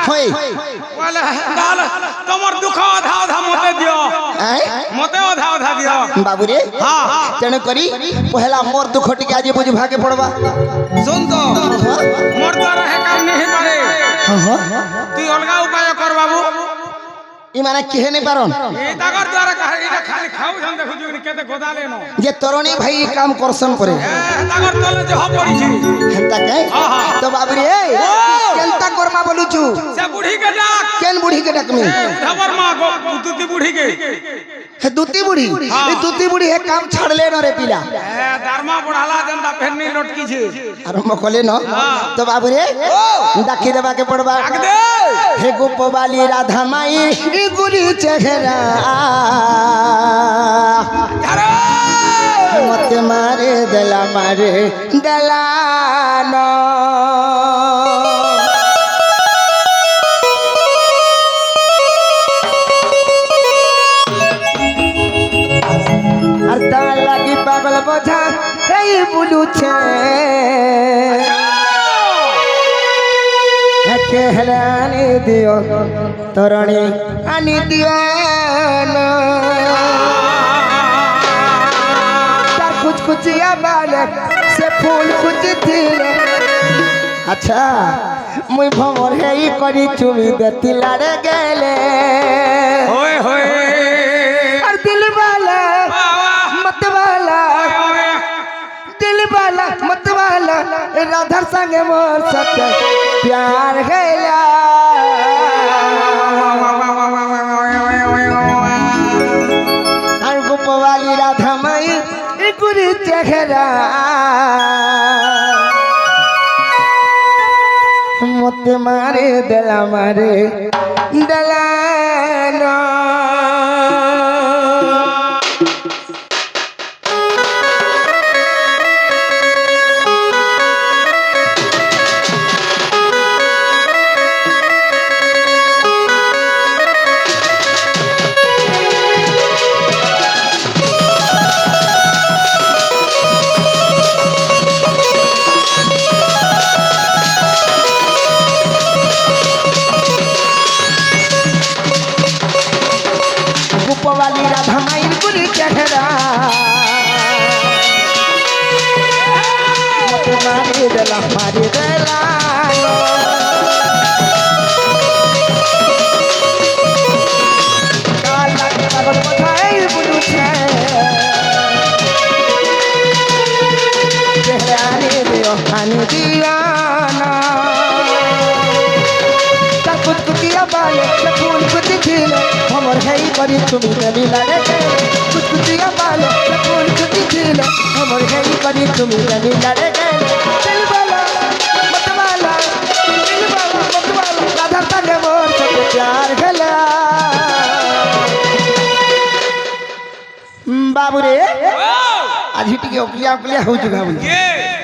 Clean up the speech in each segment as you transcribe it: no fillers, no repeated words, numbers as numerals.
হই বলে তাহলে তোমার দুঃখ অধা অধা মতে দিও মতে অধা অধা দিও বাবু রে তেণু করি পহলা মোর দুঃখ টিকে আজ বুঝবাকে পড়বা শুন তো মোর দ্বারা হে কাম নেই পারে তুই অলগা উপায় কর বাবু ই মানে কিহে নেই পারন এই তাগর দ্বারা এটা খালি খাও জন দেখু জুনি কেতে গোদালে ন যে তরুণী ভাই কাম করছন করে তাগর তলে যে পড়িছি হেনতা কে তো বাবু রে কেনতা করবা বলুছু সে বুড়ি কে ডাক কেন বুড়ি কে ডাকমি উঠাবার মা গো তুতি বুড়ি কে হে দুতি বুড়ি এই দুতি বুড়ি হে কাম ছাড়লে ন রে পিলা দারমা বুড়ালা জন্দা ফেরনি লটকিছে আরম্ভ কলে ন তো বাবু রে ডাকি দেবাকে পড়বা ডাক দে হে গোপবালী রাধা মাই ই গুরি চেহারা মতে মারে দেলা ন আর তার লাগি পাগল বোঝা এই বুলুছে একে হেলে আনি দিও তরণী আনি দিও না তার কুচকুচিয়া বালে সে ফুল কুচি দিলে আচ্ছা মুই ভমর হেই করি চুমি দেতি লাড়ে গেলে होए होए আর দিল বালা মত বালা दिल वाला मत वाला राधा संगे मोर सत्य प्यार गैला और गोप वाली राधा माई गुरी चेहरा मत मारे दला ना गोपवाली राधा माई गुरी चेहरा मत मारे दला काला के पागल बधाई बुलू छे चेहरा ने दियो खाने दीवाना कुछ कुटिया बाले फूल कुछ खिले हमर है करी तुमी नदी लड़े गए कुछ कुटिया बाले फूल कुछ खिले हमर है करी तुमी नदी लड़े गए दिल वाला मत वाला राधा संगे मोर सब प्यार गला बाबू रे आज हिटिके ओकलिया हो जुगा बोल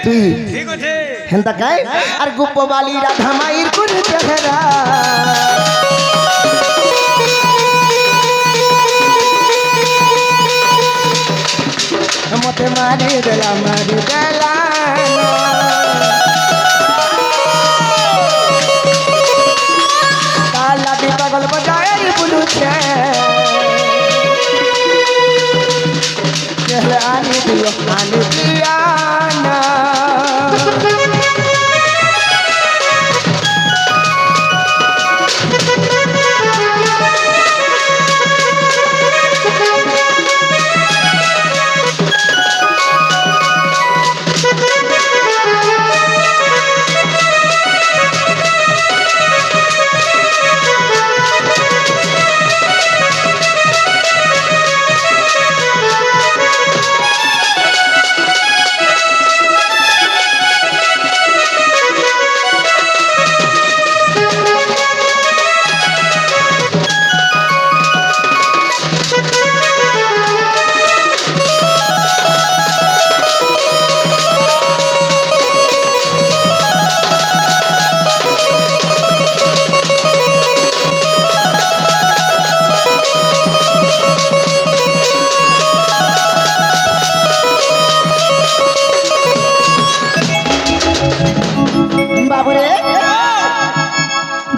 তুই ठीक আছে হেনতা কাই আর গোপবালী রাধা মাইর গুরি চেহারা মতে মারি দেলা কালা দি পাগল বজায় বুলুছে চলে আনি দিও না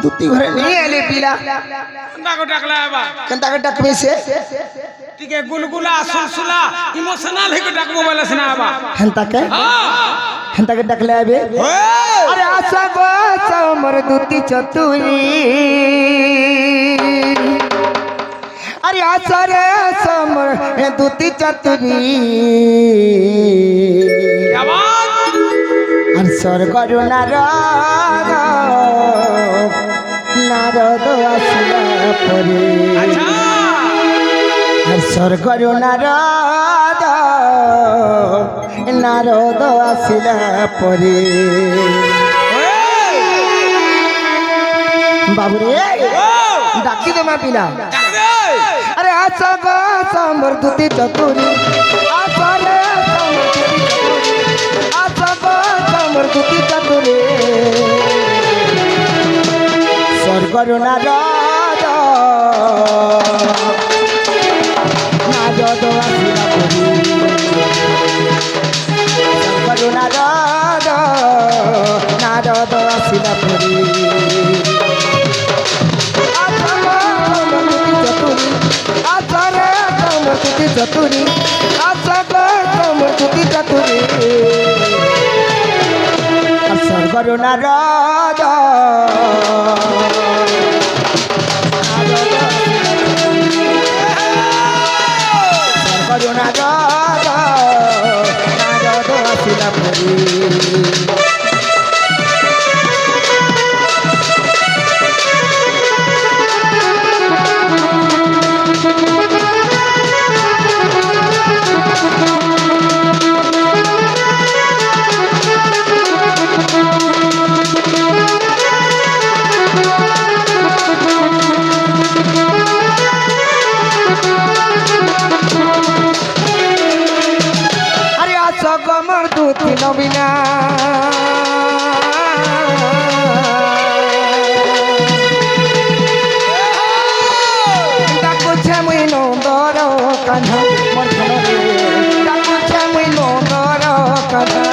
দুটি ঘরে নিয়ে এলে পিলা তাকে ডাকলা আবা কেন তাকে ডাকবে সে টিকে গুলগুলা সুলসুলা ইমোশনাল হেকে ডাকবো বলেছ না আবা হেন তাকে ডাকলে আবে আরে আশা গো আমার দুটি চতুরি আরে আশা রে আমার দুটি চতুরি আর স্বর্গর নারদ আসিলা পরে আর স্বর্গর নারদ আসিলা পরে বাবুরে ডাকি দে মা পিলা আরে আশা গো আমার দুটি চতুরি আশা রে আমার দুটি চতুরি স্বর্গর নারদ আসিলা পরে স্বর্গর নারদ আসিলা পরে চতুরি আশা কমর দুটি চতুরি স্বর্গর নারদ স্বর্গর নারদ আসিলা পরি আমার দুটি নবীনা ডাকুছে মুই নন্দর কান্হা মোর ঘরে ডাকুছে মুই নন্দর কান্হা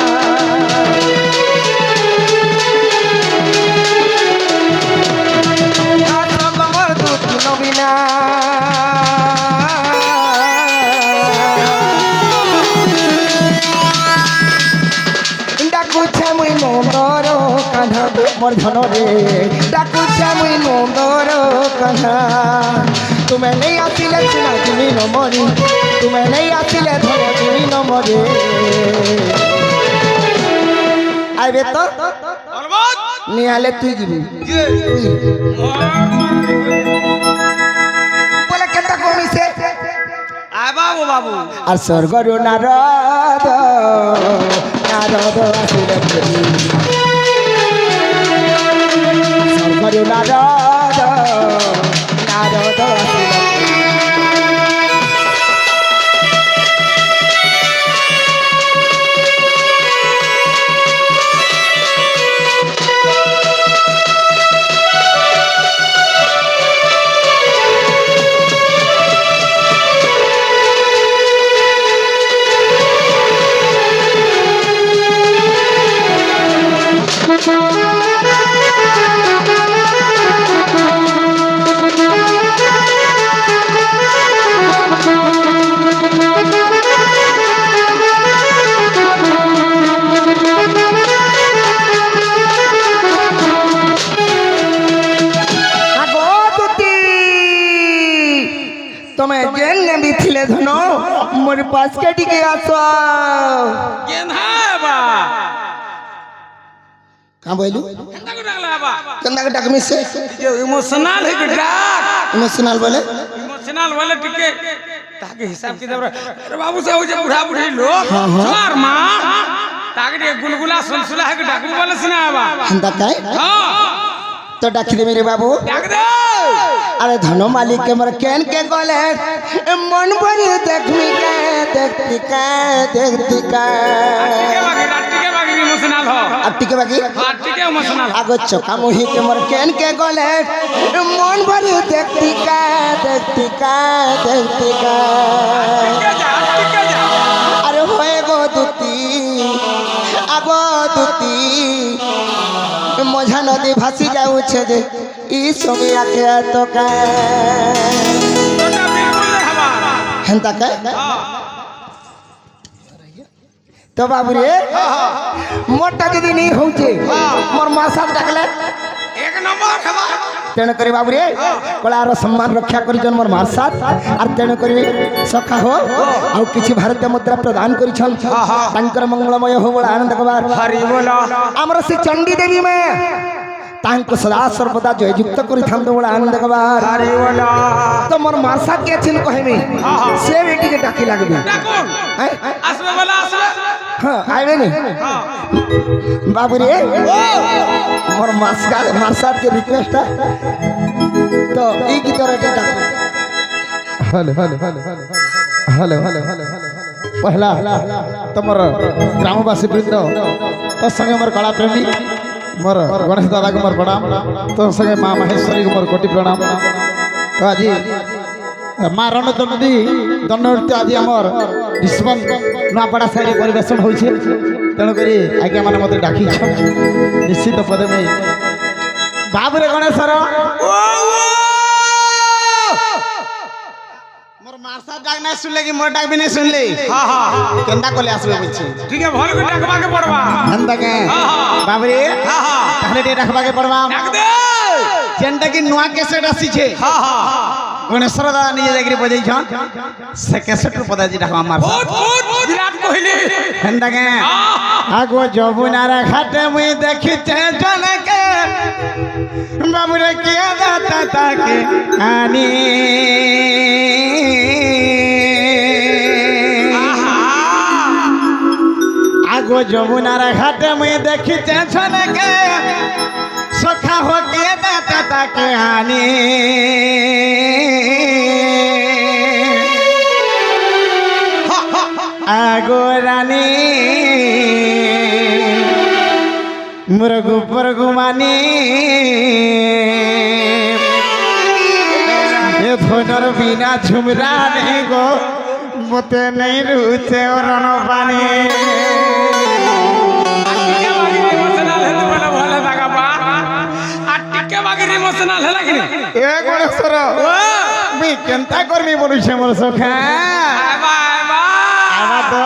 আমার দুটি নবীনা ডাকুছে মুই নন্দর কান্হা মোর ধনরে ডাকুছে মুই নন্দর কান্হা তুমি নেই আসিলে চিনা তুমি নমরি তুমি নেই আসিলে ধন তুমি নমরে আইবে তো নিহালে তুই যাবি বলে কেনটা কমিছে বাবু বাবু আর স্বর্গর নারদ আসিলে পরি স্বর্গর নারদ আসিলে তুমি জেনে বিথিলে ধন মোর পাশ কেটিকে আসো কাঁ বইলু কেনটাকে ডাক মিশে ইমোশনাল হেকে ডাক ইমোশনাল বলে ইমোশনাল বলে টিকে তাকে হিসাব কিতাব রে বাবু সে হইছে বুড়া বুড়ি লোক আর মা তাকে টিকে গুলগুলা সুলসুলা হেকে ডাকবো বলেছ না বাবা হেন্দা কাই তো ডাকি দে মেরে বাবু ডাক দে আরে ধন মালিক के मोर केन के गले मन भरी देखमी के देखती का टिके बागी इमोशनल हो टिके बागी टिके इमोशनल आगो चका मोही के मोर केन के गले मन भरी देखती का टिके जा अरे होए गो दुती आगो दुती মঝা নদী ভাসি যাউছে যে ই সমিয়াকে তো কা তোটা বিলকুল দেখাবা হেনতা কে তো বাবু রে মোটা যদি নেই হচ্ছে মোর মা সাহেব ডাকলে এক নম্বর খাবা তেণু করে বাবু রে কଳାର সম্মান রক্ষা করিছন মোর মার সাথ আর তেণু করে সখা হো আর কিছু ভারতীয় মুদ্রা প্রদান করিছন তাঙ্কর মঙ্গলময় হো বড় আনন্দ কবার হরি বল আমার সে চণ্ডী দেবী মে তাঙ্কু সদা সর্বদা জয়যুক্ত করিথান্ত বড় আনন্দ কবার হরি বল তো মোর মার সাথ কে আছেন কহেমি সে বেটিকে ডাকি লাগবে ডাকুন হ্যাঁ আসবে বলে আসবে হ্যাঁ আইবে নি বাবু রে মোর মার সাথ কে রিকোয়েস্ট তো এই গীতর এটা ডাকো hello hello hello hello hello hello पहला तुमर ग्रामवासी वृंद तो संगे मोर कला प्रेमी मोर गणेश दादा को मोर प्रणाम तो संगे माँ महेश्वरी को मोर कोटि प्रणाम तो आज माँ रणदंडी दंडनृत्य आज आमर रिस्पन नुआपड़ा साइड परिवेशन होइछे तेणुक आज्ञा मैंने मत डाकी निश्चित पदे में बाबुरे गणेशर मोर मारसा डाक नहीं सुनले कि मोर डाक भी नहीं सुनले हां हां केंदा कोले आसबे बुझछी ठीक है भल के डाकबा के पड़वा हंदा के बाबरे हां हां ताहले डे डाकबा के पड़वा डाक दे जेंटा की नुआ कैसेट आसी छे हां हां गणेश्वर दादा निजे जाकरी बजै छन से कैसेट रो पदा जी डाकवा मारसा बहुत बहुत विराट कोहली हंदा के आगो जमुनार घाट मुई देखि चे जन के बाबुरे किया दाता ताके आनी आगो जमुनार घाट मुई देखी छन के सखा हो के दाता ताके हानी आगो रानी मुरगु परगुमानी ये धोनर बिना झुमरा नहीं गो मते नहीं रुचे और पानी टिके बागी इमोशनल है तो बोला भले दागा बा आ टिके बागी इमोशनल है लगिन ए गणेशर मी केनता करमी बनुछे मोर सखा आबा आबा आबा तो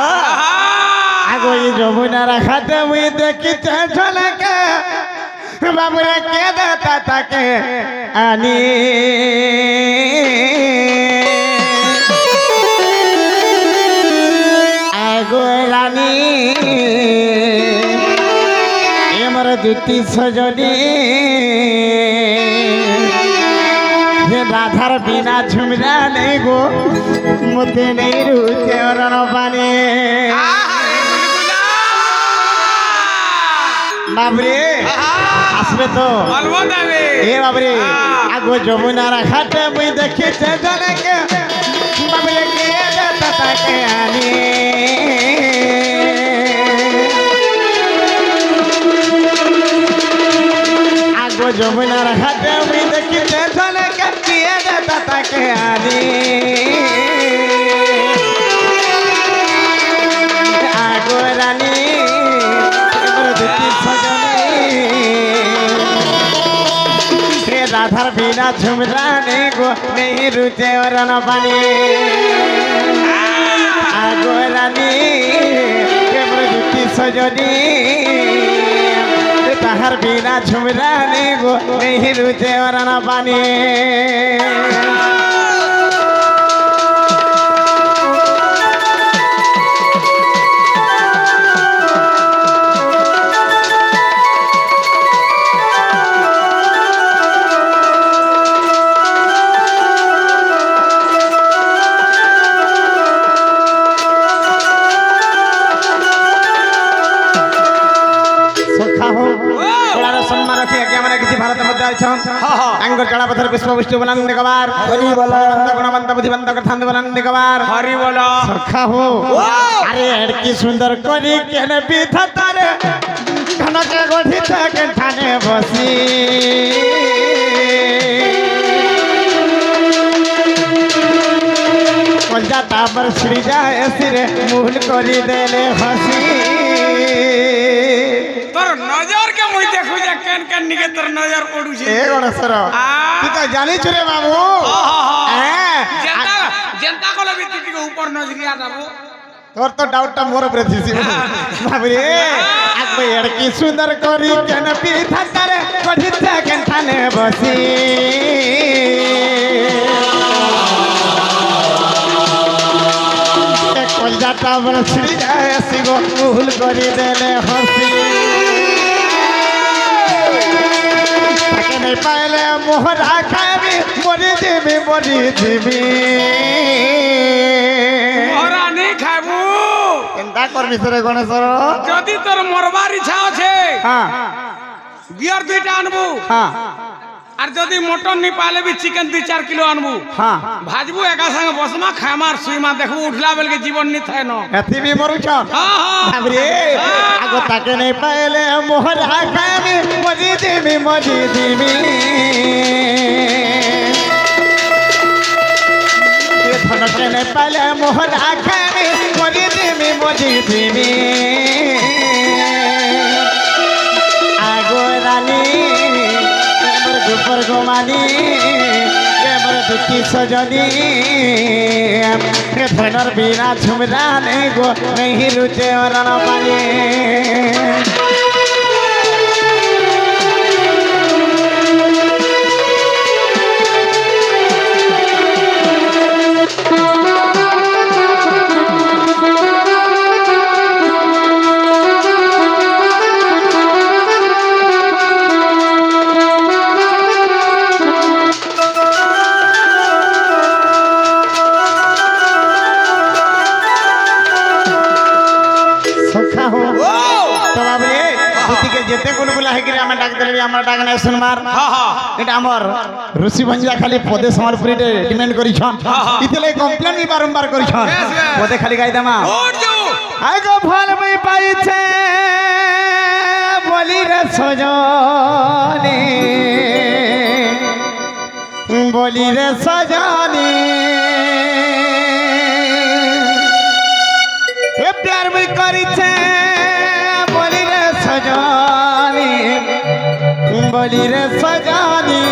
आगो ये जमुना राखाते मुई देखि छन के बाबुरे के दाता ताके आनी आगो रानी ए मोर दुती सजनी हे राधार बिना झुमरा नहीं गो मुते नहीं रुचे और पानी बाबरे आसबे तो अलवा देवे ए बाबरे आगो जमुना राखाते मुई देखि छे जने के बाबरे के दाता ताके आनी आगो जमुना राखाते मुई देखि छे जने के किए दाता ताके आनी आगो रानी एबर दुती सजनी हे राधार बिना झुमरा नहीं गो नहीं रुचे और न पानी आगो रानी एबर दुती सजनी ताहार बिना झुमरा नहीं गो नहीं रुचे और न पानी सम्मान रखी आज्ञा मैंने किसी भारत मध्य आंगोर चढ़ा पत्थर पुष्प पुष्टि बुलंद कबार हरि बोला गुणवंत बुद्धिवंत कथांत बुलंद कबार हरि बोला सखा हो अरे एड़की सुंदर करी केने पीथा तारे घन के गोठी के ठाने बसी कलजा तापर छिड़ी जाए सिरे मूल करी देले हसी তোর নজর কে মুই খুঁজে কেন কেন নিকে তোর নজর পড়ুছে এ গণেশ্বর তুই তো জানিস রে বাবু হ্যাঁ জনতা জনতা কলে भी টিকে উপর নজরিয়া যাবো তোর তো ডাউটটা মোর উপরে দিছি বাবরে আগবে এড়কি সুন্দর করি কেন পিঠা তারে কঠিতে কেন থানে বসি কলজাটা বড় ছিড়ি যায় সিগো ভুল করি দেলে হসি তাকে নেই পাইলে মোহরা খাবি মরি দিবি ওরা নেই খাবো চিন্তা করবি রে গণেশ্বর যদি তোর মরবার ইচ্ছা আছে হ্যাঁ বিয়ার দুইটা আনবো হ্যাঁ আর যদি মটন নি পালে भी চিকেন 2-4 কিলো আনবো হ্যাঁ ভাজবো একা সঙ্গে বসমা খামার সুইমা দেখবো উঠলা বেলকে জীবন নি থায় ন এতি বি মরুছ হ্যাঁ হ্যাঁ বাবরে আগো তাকে নেই পাইলে মোহরা খাবি মজি দিবি এ ধনকে নেই পাইলে মোহরা খাবি মজি দিবি আগো রানী এমর গোপর গোমানি এমর দুটি সজনী ধনর বিনা ঝুমরা নেই গো নেই রুচে রণ পানি সখা হো তো বাবরে দুটিকে যেতে গুলগুলা হেগিরে আমরা ডাক দেলি আমরা ডাক নাই শুনমার এটা আমার ঋষি ভঞ্জা খালি পদে সম্বলপুরি ডিমান্ড করিছন ইতলে কমপ্লেন নি বারংবার করিছন পদে খালি গাই দেমা আগো ভাল মই পাইছে বলি রে সজনী এ প্যার মই করিছে বলি রে সজনী